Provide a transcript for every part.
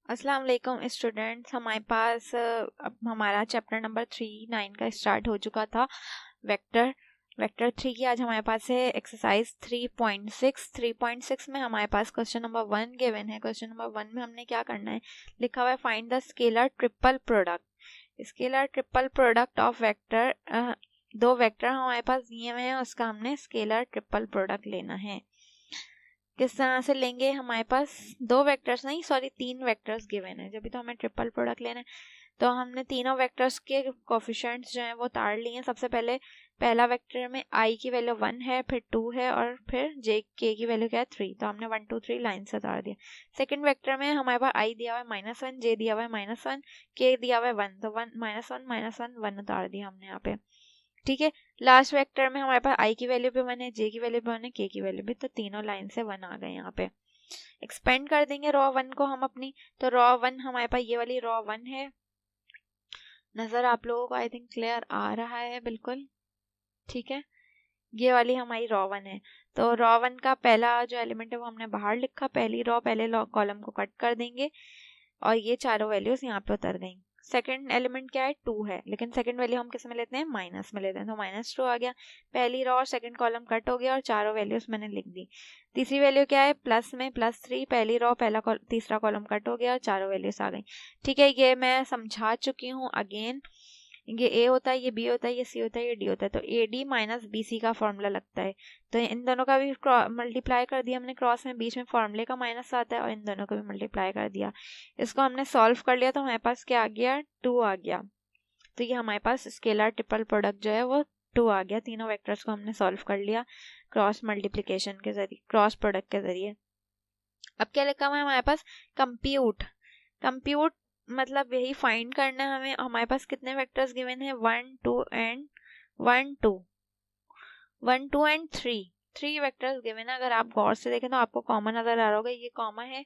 अस्सलाम वालेकुम स्टूडेंट्स। हमारे पास अब हमारा चैप्टर नंबर 3 9 का स्टार्ट हो चुका था। वेक्टर वेक्टर 3 की आज हमारे पास है एक्सरसाइज 3.6। 3.6 में हमारे पास क्वेश्चन नंबर 1 गिवन है। क्वेश्चन नंबर 1 में हमने क्या करना है, लिखा हुआ है find the scalar triple product. Scalar triple product of vector, दो वेक्टर हमारे पास दिए हुए हैं, उसका हमने स्केलर ट्रिपल प्रोडक्ट लेना है। किस तरह से लेंगे, हमारे पास दो वेक्टर्स नहीं सॉरी 3 वेक्टर्स गिवन है, जब भी तो हमें ट्रिपल प्रोडक्ट लेना है। तो हमने तीनों वेक्टर्स के कोफिशिएंट्स जो हैं वो ताड़ लिए हैं। सबसे पहले पहला वेक्टर में i की वैल्यू 1 है, फिर 2 है और फिर j k की वैल्यू क्या है 3, तो हमने 1 2 3 लाइन से ताड़ दिया। सेकंड वेक्टर में हमारे पास i दिया हुआ है -1, j दिया हुआ है -1, k दिया हुआ है 1, तो 1 -1 1 उतार दिया हमने यहाँ पे। ठीक है, लास्ट वेक्टर में हमारे पास i की वैल्यू भी 1 है, j की वैल्यू भी 1 है, k की वैल्यू भी, तो तीनों लाइन से 1 आ गए। यहाँ पे एक्सपेंड कर देंगे रॉ 1 को हम अपनी, तो रॉ 1 हमारे पास ये वाली रॉ 1 है। नजर आप लोगों को आई थिंक क्लियर आ रहा है बिल्कुल। ठीक है, ये वाली हमारी रॉ 1 है। तो रॉ 1 का पहला जो एलिमेंट है वो हमने बाहर लिखा, पहली रॉ पहले कॉलम को कट कर देंगे और ये चारों वैल्यूज यहाँ पे उतर गई। सेकंड एलिमेंट क्या है 2 है, लेकिन सेकंड वैल्यू हम किस में लेते हैं, माइनस में लेते हैं, तो -2 आ गया। पहली रो और सेकंड कॉलम कट हो गया और चारों वैल्यूज मैंने लिख दी। तीसरी वैल्यू क्या है प्लस में +3, पहली रो तीसरा कॉलम कट हो गया और चारों वैल्यूज आ गई। ठीक है, ये मैं समझा चुकी हूँ। अगेन ये a होता है, ये b होता है, ये c होता है, ये d होता है, तो ad माइनस bc का फॉर्मूला लगता है। तो इन दोनों का भी मल्टीप्लाई कर दिया हमने क्रॉस में, बीच में फॉर्मूले का माइनस आता है और इन दोनों को भी मल्टीप्लाई कर दिया। इसको हमने सॉल्व कर लिया तो हमारे पास क्या आ गया 2 आ गया। तो ये हमारे पास स्केलर ट्रिपल प्रोडक्ट जो है वो 2 आ गया। तीनों वेक्टर्स को हमने सॉल्व कर लिया क्रॉस मल्टीप्लिकेशन के जरिए, क्रॉस प्रोडक्ट के जरिए। अब क्या लिखा हुआ है हमारे पास, कंप्यूट। कंप्यूट मतलब यही फाइंड करना है हमें। हमारे पास कितने वेक्टर्स गिवन है 1 2 एंड 1 2 1 2 एंड 3 वेक्टर्स गिवन है। अगर आप गौर से देखें तो आपको कॉमन नजर आ रहा होगा, ये कॉमा है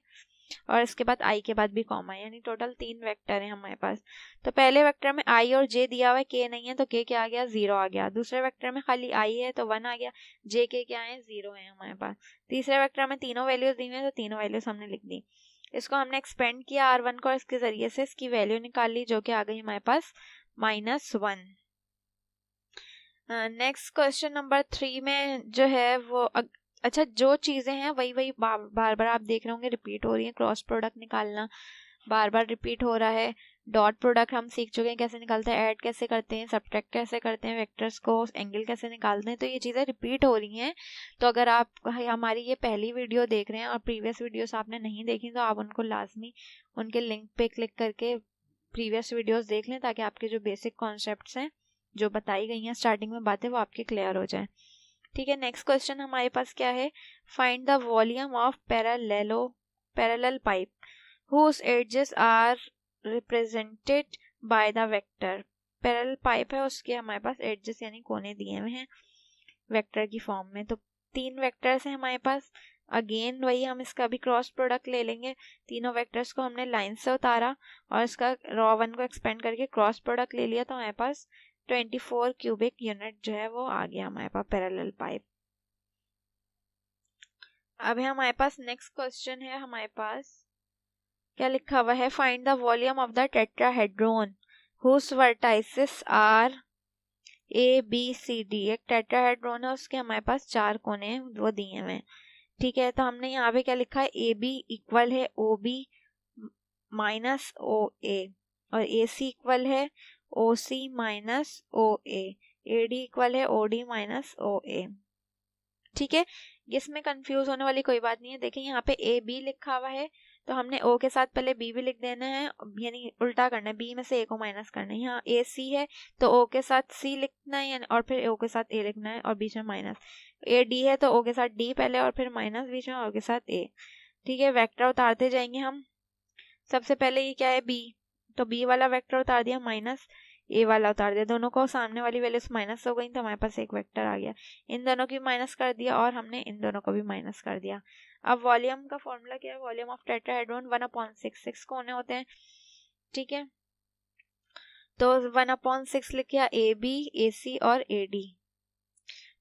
और इसके बाद i के बाद भी कॉमा है, यानी टोटल 3 वेक्टर है हमारे पास। तो पहले वेक्टर में i और j दिया हुआ है, k नहीं है तो k क्या आ गया 0 आ गया। दूसरे वेक्टर में खाली i है तो 1 आ गया, j k क्या है 0 है हमारे पास। तीसरे वेक्टर में तीनों वैल्यूज दी हुई है तो तीनों वैल्यूज हमने लिख दी। इसको हमने एक्सपेंड किया r1 को, इसके जरिए से इसकी वैल्यू निकाल ली जो कि आ गई हमारे पास -1। नेक्स्ट क्वेश्चन नंबर 3 में जो है वो अच्छा जो चीजें हैं वही वही बार बार आप देख रहे होंगे रिपीट हो रही है। क्रॉस प्रोडक्ट निकालना बार बार रिपीट हो रहा है। डॉट प्रोडक्ट हम सीख चुके हैं कैसे निकालते हैं, ऐड कैसे करते हैं, सब्ट्रैक्ट कैसे करते हैं, वेक्टर्स को एंगल कैसे निकालते हैं, तो ये चीज़ें रिपीट हो रही हैं। तो अगर आप हमारी ये पहली वीडियो देख रहे हैं और प्रीवियस वीडियोस आपने नहीं देखी तो आप उनको लाजमी उनके लिंक पे क्लिक करके प्रीवियस वीडियोस देख लें, ताकि आपके जो बेसिक कॉन्सेप्ट्स हैं जो बताई गई हैं स्टार्टिंग में बातें वो आपके क्लियर हो जाए। ठीक है, नेक्स्ट क्वेश्चन हमारे पास क्या है, find the volume of parallel pipe whose edges are represented by the vector। Parallel pipe है, उसके हमारे पास एडजेस यानी कोने दिए हुए हैं वेक्टर की फॉर्म में। तो 3 वेक्टर्स हैं हमारे पास। अगेन वही हम इसका भी क्रॉस प्रोडक्ट ले लेंगे। तीनों वेक्टर्स को हमने लाइन से उतारा और इसका रॉ 1 को एक्सपेंड करके क्रॉस प्रोडक्ट ले लिया, तो हमारे पास 24 क्यूबिक यूनिट जो है वो आ गया हमारे पास पैरेलल पाइप। अब है हमारे पास नेक्स्ट क्वेश्चन है, हमारे पास क्या लिखा हुआ है, find the volume of the tetrahedron whose vertices are A B C D. एक टेट्राहेड्रॉन है, उसके हमारे पास 4 कोने हैं वो दिए हुए हैं। ठीक है, तो हमने यहाँ पे क्या लिखा है, ए बी इक्वल है ओ बी माइनस ओ ए, और ए सी इक्वल है O C minus O A D equal है ओ डी माइनस ओ ए। ठीक है, इसमें कंफ्यूज होने वाली कोई बात नहीं है। देखिए यहाँ पे ए बी लिखा हुआ है तो हमने ओ के साथ पहले बी भी लिख देना है, यानी उल्टा करना है, बी में से ए को माइनस करना है। यहाँ ए सी है तो ओ के साथ सी लिखना है, यानी और फिर ओ के साथ ए लिखना है और बीच में माइनस। ए डी है तो ओ के साथ डी पहले और फिर माइनस बीच में, ओ के साथ ए। ठीक है, वेक्टर उतारते जाएंगे हम। सबसे पहले ये क्या है बी, तो बी वाला वेक्टर उतार दिया, माइनस ए वाला उतार दिया, दोनों को सामने वाली वैल्यूज माइनस हो गई तो हमारे पास एक वेक्टर आ गया। इन दोनों की माइनस कर दिया और हमने इन दोनों को भी माइनस कर दिया। अब वॉल्यूम का फॉर्मूला क्या है, वॉल्यूम ऑफ टेट्राहेड्रॉन 1/6 कोने होते हैं। ठीक है, तो 1/6 लिख किया ए बी ए सी और ए डी।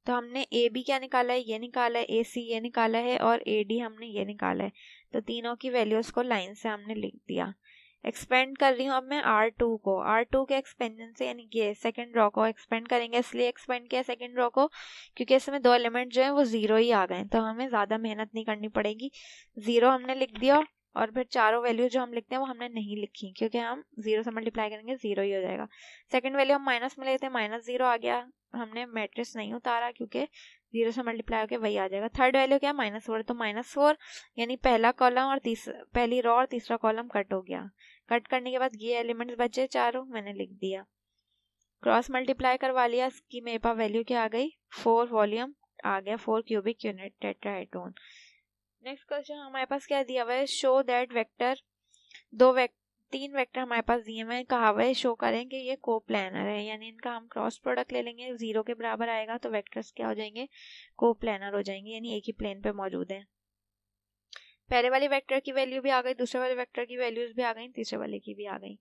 तो हमने ए बी क्या निकाला है, ये निकाला है, ए सी ये निकाला है और ए डी हमने ये निकाला है। तो तीनों की वैल्यूज़ को लाइन से हमने लिख दिया। एक्सपेंड कर रही हूँ अब मैं R2 को, R2 के एक्सपेंशन से, यानी कि सेकंड रो को एक्सपेंड करेंगे। इसलिए एक्सपेंड किया सेकंड रो को क्योंकि इसमें दो एलिमेंट जो है वो ज़ीरो ही आ गए, तो हमें ज़्यादा मेहनत नहीं करनी पड़ेगी। ज़ीरो हमने लिख दिया और फिर चारों वैल्यू जो हम लिखते हैं वो हमने नहीं लिखी क्योंकि हम जीरो से मल्टीप्लाई करेंगे ज़ीरो ही हो जाएगा। सेकंड वैल्यू हम माइनस में लेते हैं, -0 आ गया, हमने मैट्रिक्स नहीं उतारा क्योंकि जीरो से मल्टीप्लाई होकर वही आ जाएगा। थर्ड वैल्यू क्या, -4, तो -4 यानी पहला कॉलम और पहली रो और तीसरा कॉलम कट हो गया। कट करने के बाद ये एलिमेंट्स बचे चारों, मैंने लिख दिया। क्रॉस मल्टीप्लाई करवा लिया, इसकी मेरे पास वैल्यू क्या आ गई, 4 वॉल्यूम आ गया, 4 cubic unit tetrahedron. Next question हमारे पास क्या दिया हुआ है, शो दैट वेक्टर, तीन वेक्टर हमारे पास दिए हुए हैं, कहा हुआ है शो करें कि ये कोप्लानर है, यानी इनका हम क्रॉस प्रोडक्ट ले लेंगे, 0 के बराबर आएगा तो वेक्टर्स क्या हो जाएंगे, कोप्लानर हो जाएंगे, यानी एक ही प्लेन पे मौजूद है। पहले वाले वेक्टर की वैल्यू भी आ गई, दूसरे वाले वेक्टर की वैल्यूज भी आ गई, तीसरे वाले की भी आ गई।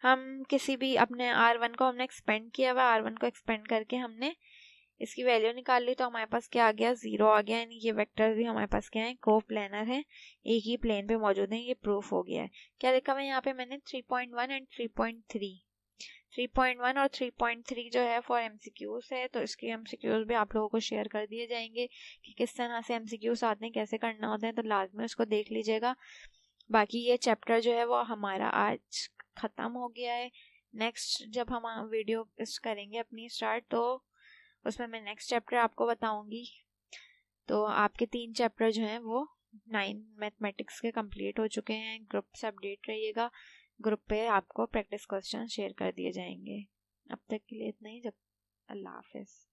हम किसी भी अपने R1 को हमने एक्सपेंड किया हुआ, R1 को एक्सपेंड करके हमने इसकी वैल्यू निकाल ली, तो हमारे पास क्या आ गया, 0 आ गया, यानी ये वेक्टर भी हमारे पास क्या है, कोप्लानर है, एक ही प्लेन पे मौजूद है, ये प्रूफ हो गया है। क्या लिखा हुआ है यहाँ पे मैंने, 3.1 एंड 3.3, 3.1 और 3.3 जो है फॉर एमसीक्यूज है, तो इसके एमसीक्यूज भी आप लोगों को शेयर कर दिए जाएंगे कि किस तरह से एमसीक्यूज आते हैं, कैसे करना होता है, तो लाजमी उसको देख लीजिएगा। बाकी ये चैप्टर जो है वो हमारा आज ख़त्म हो गया है। नेक्स्ट जब हम वीडियो करेंगे अपनी स्टार्ट, तो उसमें मैं नेक्स्ट चैप्टर आपको बताऊंगी। तो आपके 3 चैप्टर जो हैं वो 9 मैथमेटिक्स के कंप्लीट हो चुके हैं। ग्रुप से अपडेट रहिएगा, ग्रुप पे आपको प्रैक्टिस क्वेश्चन शेयर कर दिए जाएंगे। अब तक के लिए इतना ही, जब अल्लाह हाफिज़।